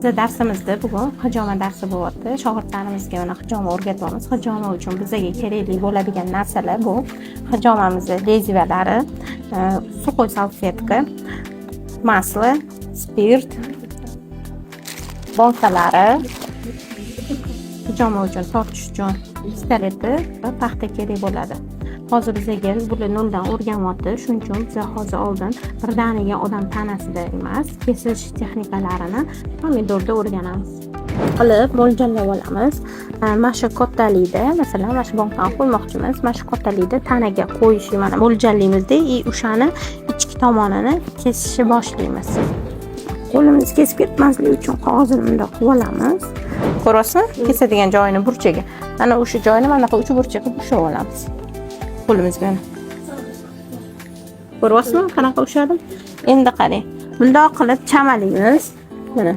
Biz darsimizda bugun hijoma darsi bo'lyapti. Shogirdlarimizga mana hijoma o'rgatyapmiz. Hijoma uchun bizga kerakli bo'ladigan narsalar bu hijomamizni leziyalari, suqoy salfetka, masla, spirt, boltalari, hijoma uchun tortish uchun pistoleti va paxta kerak bo'ladi. Hozir bizga buni noldan o'rganyapti. Shuning uchun biz hozir oldin birdaniga odam tanasida emas, kesish texnikalarini pomidorda o'rganamiz. Qilib mo'ljallab olamiz. Mana shu kattalikda, masalan, mana shu bonkani qo'ymoqchimiz. Mana shu kattalikda tanaga qo'yishni mana mo'ljallaymizda, o'shani ichki tomonini kesishni boshlaymiz. Qo'limiz kesib ketmasligi uchun qog'ozni bundoq qilib olamiz. Ko'rasizmi? Kesadigan joyini burchaga. Mana o'sha joyini mana bu uch burchak qilib ushlab olamiz. Qo'limizga. Ko'ryapsizmi? Qanaqa ushladim? Endi qarang. Bundoq qilib chamalaymiz. Mana